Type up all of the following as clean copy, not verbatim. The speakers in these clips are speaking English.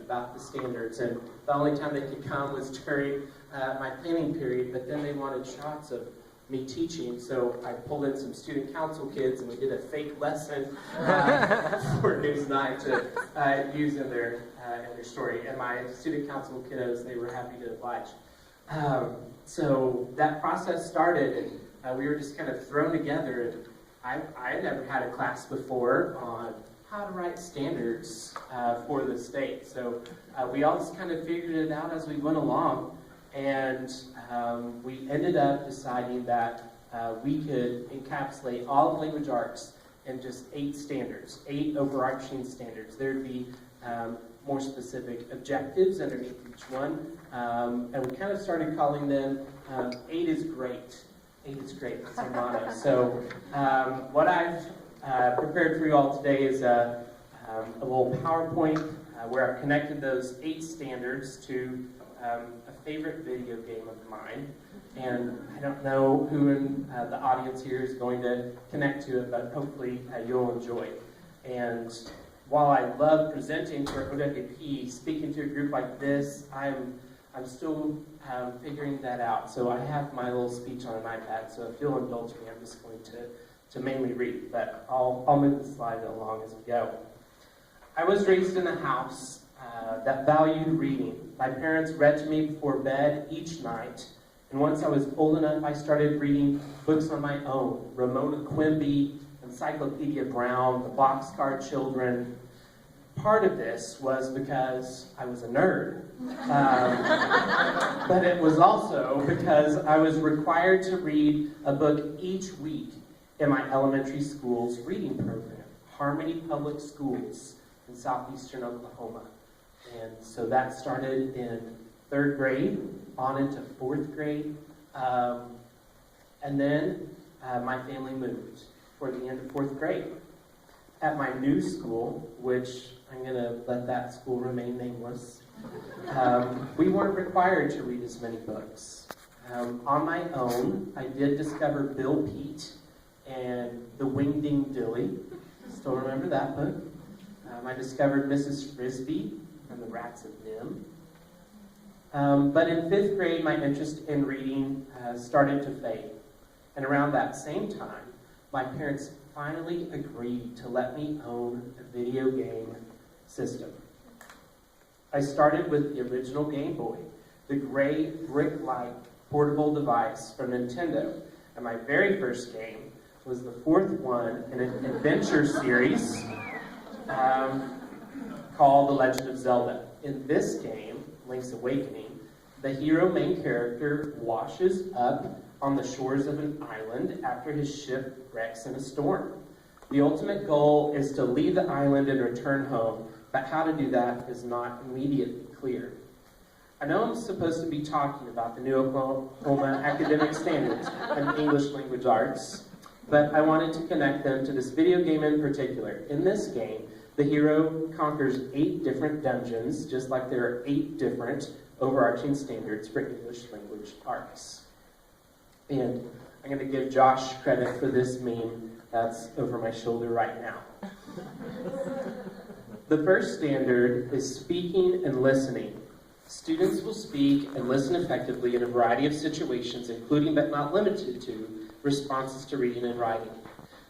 about the standards, and the only time they could come was during my planning period, but then they wanted shots of me teaching, so I pulled in some student council kids and we did a fake lesson for news night to use in their story. And my student council kiddos, they were happy to oblige. So that process started, and we were just kind of thrown together. And I had never had a class before on how to write standards for the state. So we all just kind of figured it out as we went along. And we ended up deciding that we could encapsulate all of language arts in just 8 standards, 8 overarching standards. There'd be more specific objectives underneath each one. And we kind of started calling them 8 is great. 8 is great, that's our motto. So what I've prepared for you all today is a little PowerPoint where I've connected those 8 standards to a favorite video game of mine, and I don't know who in the audience here is going to connect to it, but hopefully you'll enjoy. And while I love presenting for OWP, speaking to a group like this, I'm still figuring that out. So I have my little speech on an iPad, so if you'll indulge me, I'm just going to mainly read, but I'll move the slide along as we go. I was raised in a house that valued reading. My parents read to me before bed each night, and once I was old enough, I started reading books on my own. Ramona Quimby, Encyclopedia Brown, The Boxcar Children. Part of this was because I was a nerd, but it was also because I was required to read a book each week in my elementary school's reading program, Harmony Public Schools in southeastern Oklahoma. And so that started in 3rd grade, on into 4th grade. And then my family moved for the end of 4th grade. At my new school, which I'm going to let that school remain nameless, we weren't required to read as many books. On my own, I did discover Bill Pete and The Wingding Dilly. Still remember that book. I discovered Mrs. Frisbee and the Rats of Nim. But in 5th grade, my interest in reading started to fade. And around that same time, my parents finally agreed to let me own a video game system. I started with the original Game Boy, the gray brick-like portable device from Nintendo. And my very first game was the 4th one in an adventure series called The Legend of Zelda. In this game, Link's Awakening, the hero main character washes up on the shores of an island after his ship wrecks in a storm. The ultimate goal is to leave the island and return home, but how to do that is not immediately clear. I know I'm supposed to be talking about the new Oklahoma academic standards and English language arts, but I wanted to connect them to this video game in particular. In this game, the hero conquers 8 different dungeons, just like there are 8 different overarching standards for English language arts. And I'm going to give Josh credit for this meme that's over my shoulder right now. The first standard is speaking and listening. Students will speak and listen effectively in a variety of situations, including but not limited to responses to reading and writing.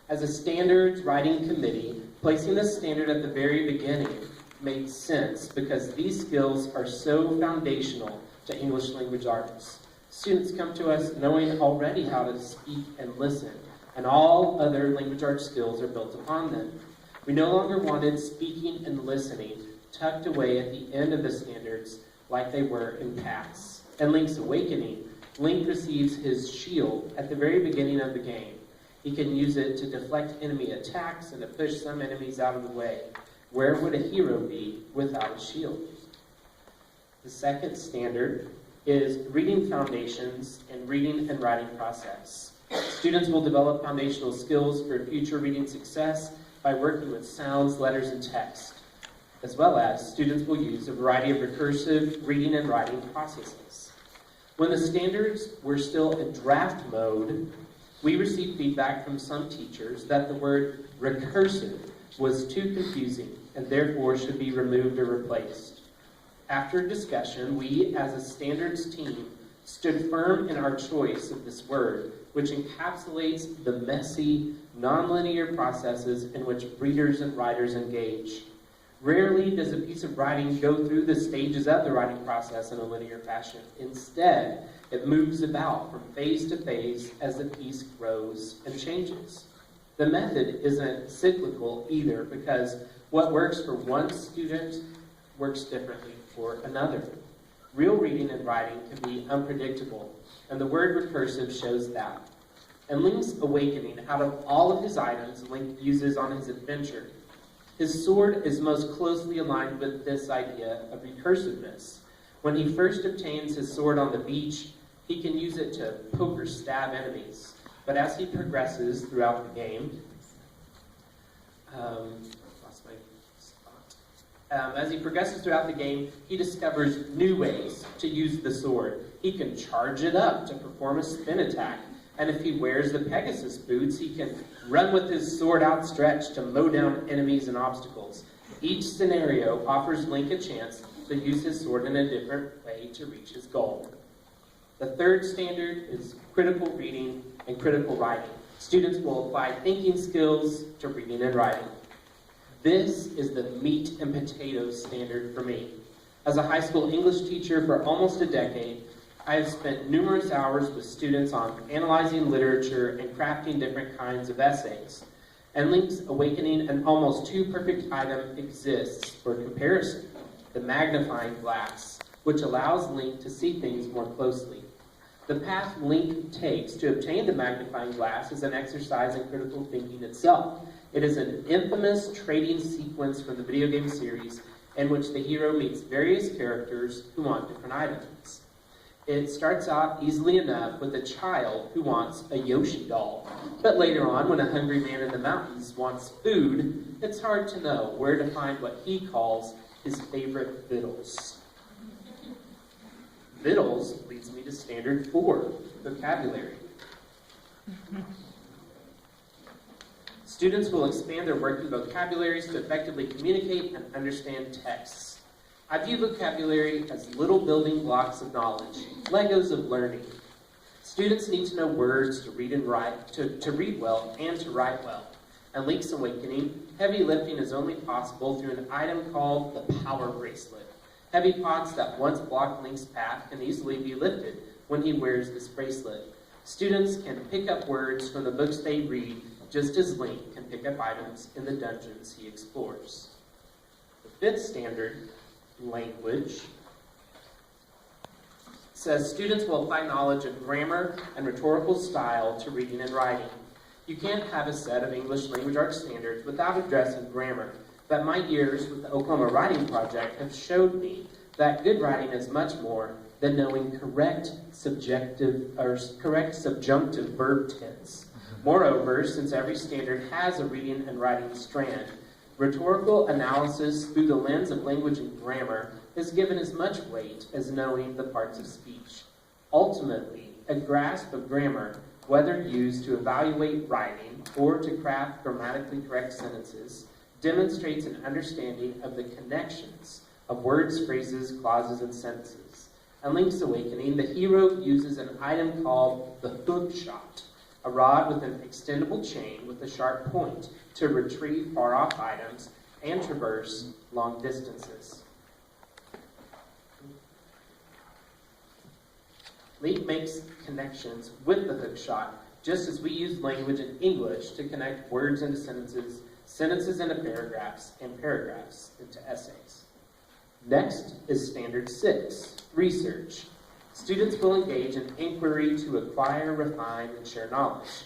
As a standards writing committee, placing this standard at the very beginning made sense because these skills are so foundational to English language arts. Students come to us knowing already how to speak and listen, and all other language arts skills are built upon them. We no longer wanted speaking and listening tucked away at the end of the standards like they were in PATS. In Link's Awakening, Link receives his shield at the very beginning of the game. He can use it to deflect enemy attacks and to push some enemies out of the way. Where would a hero be without a shield? The second standard is reading foundations and reading and writing process. Students will develop foundational skills for future reading success by working with sounds, letters, and text, as well as students will use a variety of recursive reading and writing processes. When the standards were still in draft mode, we received feedback from some teachers that the word recursive was too confusing and therefore should be removed or replaced. After discussion, we, as a standards team, stood firm in our choice of this word, which encapsulates the messy, nonlinear processes in which readers and writers engage. Rarely does a piece of writing go through the stages of the writing process in a linear fashion. Instead, it moves about from phase to phase as the piece grows and changes. The method isn't cyclical either, because what works for one student works differently for another. Real reading and writing can be unpredictable, and the word recursive shows that. In Link's Awakening, out of all of his items Link uses on his adventure, his sword is most closely aligned with this idea of recursiveness. When he first obtains his sword on the beach, he can use it to poke or stab enemies. But as he progresses throughout the game, he discovers new ways to use the sword. He can charge it up to perform a spin attack, and if he wears the Pegasus boots, he can run with his sword outstretched to mow down enemies and obstacles. Each scenario offers Link a chance to use his sword in a different way to reach his goal. The third standard is critical reading and critical writing. Students will apply thinking skills to reading and writing. This is the meat and potatoes standard for me. As a high school English teacher for almost a decade, I have spent numerous hours with students on analyzing literature and crafting different kinds of essays. And Link's Awakening, an almost too perfect item exists for comparison: the magnifying glass, which allows Link to see things more closely. The path Link takes to obtain the magnifying glass is an exercise in critical thinking itself. It is an infamous trading sequence from the video game series in which the hero meets various characters who want different items. It starts out easily enough with a child who wants a Yoshi doll, but later on, when a hungry man in the mountains wants food, it's hard to know where to find what he calls his favorite victuals. Victuals leads me to standard 4, vocabulary. Students will expand their working vocabularies to effectively communicate and understand texts. I view vocabulary as little building blocks of knowledge, Legos of learning. Students need to know words to read and write, to read well and to write well. In Link's Awakening, heavy lifting is only possible through an item called the Power Bracelet. Heavy pots that once blocked Link's path can easily be lifted when he wears this bracelet. Students can pick up words from the books they read, just as Link can pick up items in the dungeons he explores. The fifth standard, language, says students will apply knowledge of grammar and rhetorical style to reading and writing. You can't have a set of English language arts standards without addressing grammar, but my years with the Oklahoma Writing Project have showed me that good writing is much more than knowing correct subjunctive verb tense. Moreover, since every standard has a reading and writing strand, rhetorical analysis through the lens of language and grammar is given as much weight as knowing the parts of speech. Ultimately, a grasp of grammar, whether used to evaluate writing or to craft grammatically correct sentences, demonstrates an understanding of the connections of words, phrases, clauses, and sentences. In Link's Awakening, the hero uses an item called the hook shot, a rod with an extendable chain with a sharp point to retrieve far-off items and traverse long distances. Link makes connections with the hook shot, just as we use language in English to connect words into sentences, sentences into paragraphs, and paragraphs into essays. Next is Standard 6, research. Students will engage in inquiry to acquire, refine, and share knowledge.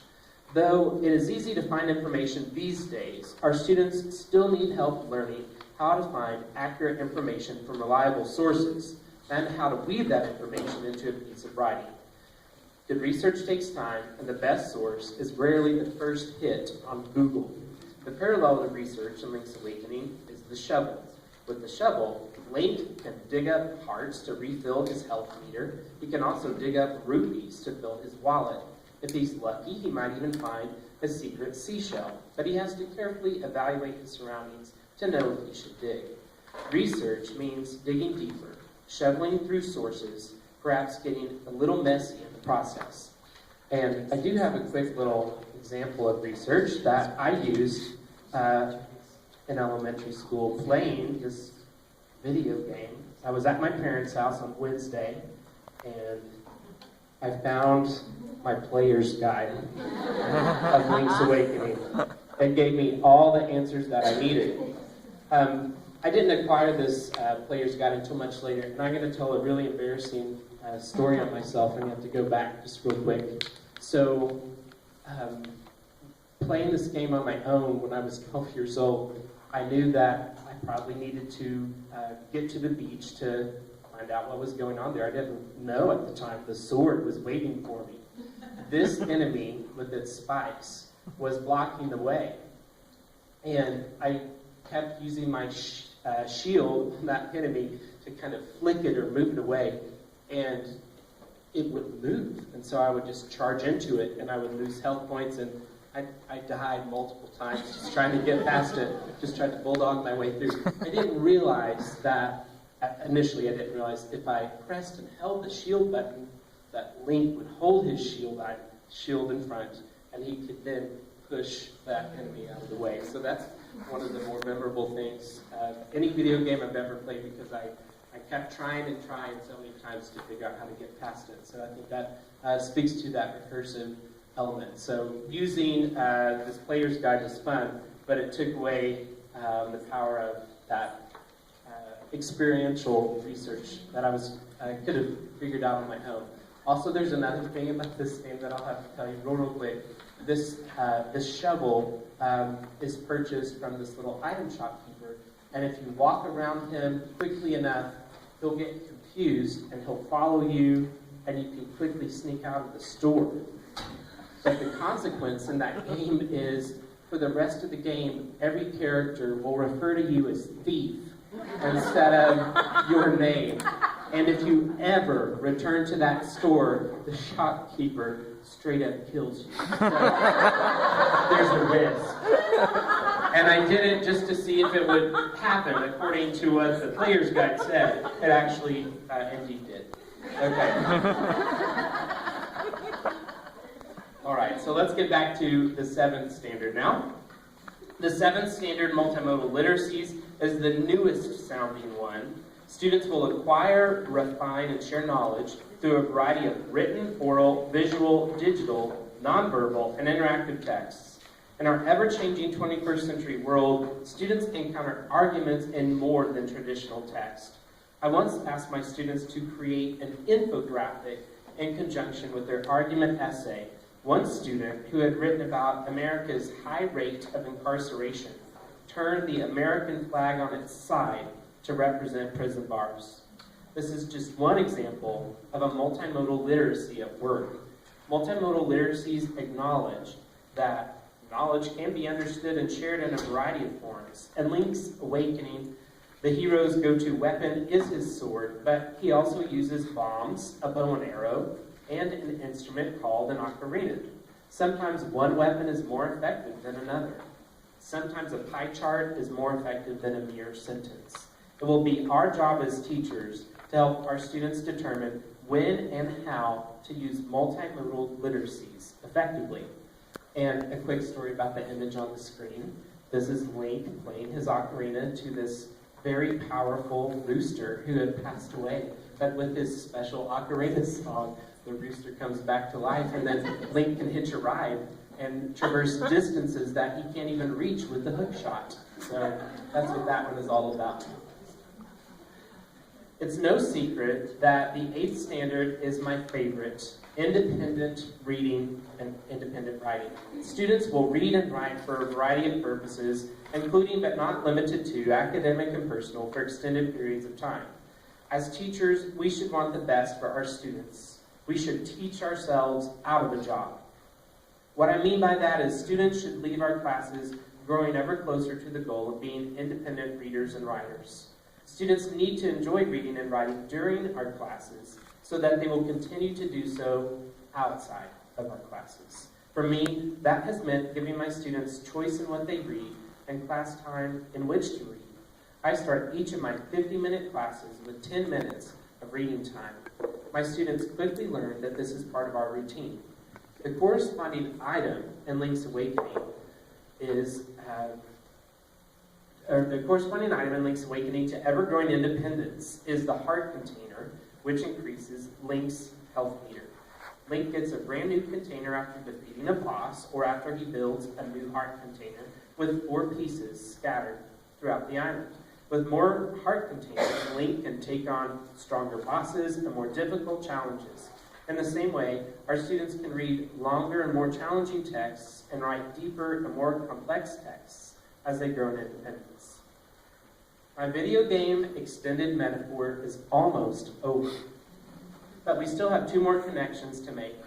Though it is easy to find information these days, our students still need help learning how to find accurate information from reliable sources and how to weave that information into a piece of writing. Good research takes time, and the best source is rarely the first hit on Google. The parallel to research in Link's Awakening is the shovel. With the shovel, Link can dig up hearts to refill his health meter. He can also dig up rupees to fill his wallet. If he's lucky, he might even find a secret seashell, but he has to carefully evaluate his surroundings to know if he should dig. Research means digging deeper, shoveling through sources, perhaps getting a little messy in the process. And I do have a quick little example of research that I used in elementary school playing this video game. I was at my parents' house on Wednesday, and I found my player's guide of Link's Awakening. It gave me all the answers that I needed. I didn't acquire this player's guide until much later, and I'm going to tell a really embarrassing story on myself, and I have to go back just real quick. So, playing this game on my own when I was 12 years old, I knew that I probably needed to get to the beach to find out what was going on there. I didn't know at the time the sword was waiting for me. This enemy with its spikes was blocking the way. And I kept using my shield on that enemy to kind of flick it or move it away. And it would move. And so I would just charge into it, and I would lose health points, and I died multiple times just trying to get past it, just trying to bulldog my way through. I didn't realize that, initially I didn't realize if I pressed and held the shield button, that Link would hold his shield in front, and he could then push that enemy out of the way. So that's one of the more memorable things of any video game I've ever played, because I kept trying and trying so many times to figure out how to get past it. So I think that speaks to that recursive element. So using this player's guide was fun, but it took away the power of that experiential research that I could have figured out on my own. Also, there's another thing about this game that I'll have to tell you real quick. This shovel is purchased from this little item shopkeeper, and if you walk around him quickly enough, he'll get confused and he'll follow you, and you can quickly sneak out of the store. But the consequence in that game is, for the rest of the game, every character will refer to you as thief instead of your name. And if you ever return to that store, the shopkeeper straight up kills you. So there's a risk. And I did it just to see if it would happen according to what the player's guide said. It actually indeed did. Okay. All right, so let's get back to the 7th standard now. The 7th standard, multimodal literacies, is the newest sounding one. Students will acquire, refine, and share knowledge through a variety of written, oral, visual, digital, nonverbal, and interactive texts. In our ever-changing 21st century world, students encounter arguments in more than traditional text. I once asked my students to create an infographic in conjunction with their argument essay. One student, who had written about America's high rate of incarceration, turned the American flag on its side to represent prison bars. This is just one example of a multimodal literacy at work. Multimodal literacies acknowledge that knowledge can be understood and shared in a variety of forms. In Link's Awakening, the hero's go-to weapon is his sword, but he also uses bombs, a bow and arrow, and an instrument called an ocarina. Sometimes one weapon is more effective than another. Sometimes a pie chart is more effective than a mere sentence. It will be our job as teachers to help our students determine when and how to use multimodal literacies effectively. And a quick story about the image on the screen. This is Link playing his ocarina to this very powerful rooster who had passed away. But with his special ocarina song, the rooster comes back to life, and then Link can hitch a ride and traverse distances that he can't even reach with the hook shot. So that's what that one is all about. It's no secret that the 8th standard is my favorite: independent reading and independent writing. Students will read and write for a variety of purposes, including but not limited to academic and personal, for extended periods of time. As teachers, we should want the best for our students. We should teach ourselves out of a job. What I mean by that is students should leave our classes growing ever closer to the goal of being independent readers and writers. Students need to enjoy reading and writing during our classes so that they will continue to do so outside of our classes. For me, that has meant giving my students choice in what they read and class time in which to read. I start each of my 50-minute classes with 10 minutes of reading time. My students quickly learn that this is part of our routine. The corresponding item in Link's Awakening to ever-growing independence is the heart container, which increases Link's health meter. Link gets a brand new container after defeating a boss or after he builds a new heart container with 4 pieces scattered throughout the island. With more heart containers, Link can take on stronger bosses and more difficult challenges. In the same way, our students can read longer and more challenging texts and write deeper and more complex texts as they grow in independence. My video game extended metaphor is almost over, but we still have 2 more connections to make.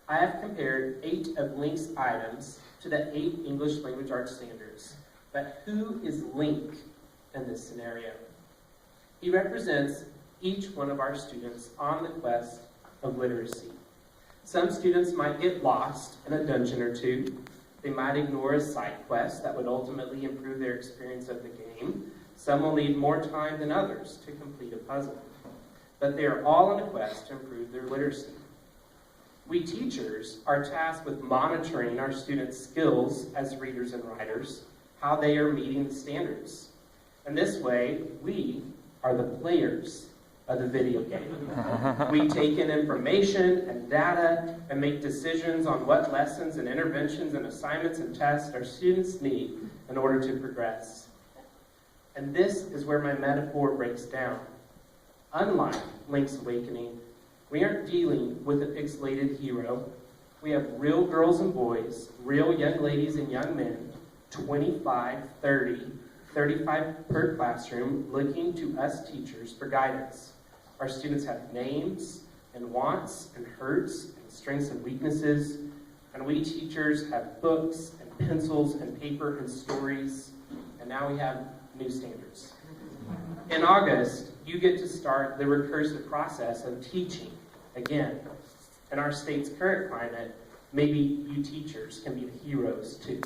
I have compared 8 of Link's items to the 8 English language arts standards. But who is Link in this scenario? He represents each one of our students on the quest of literacy. Some students might get lost in a dungeon or 2. They might ignore a side quest that would ultimately improve their experience of the game. Some will need more time than others to complete a puzzle. But they are all on a quest to improve their literacy. We teachers are tasked with monitoring our students' skills as readers and writers, how they are meeting the standards. In this way, we are the players of the video game. We take in information and data and make decisions on what lessons and interventions and assignments and tests our students need in order to progress. And this is where my metaphor breaks down. Unlike Link's Awakening, we aren't dealing with a pixelated hero. We have real girls and boys, real young ladies and young men, 25, 30, 35 per classroom, looking to us teachers for guidance. Our students have names and wants and hurts and strengths and weaknesses, and we teachers have books and pencils and paper and stories, and now we have new standards. In August, you get to start the recursive process of teaching again. In our state's current climate, maybe you teachers can be the heroes too.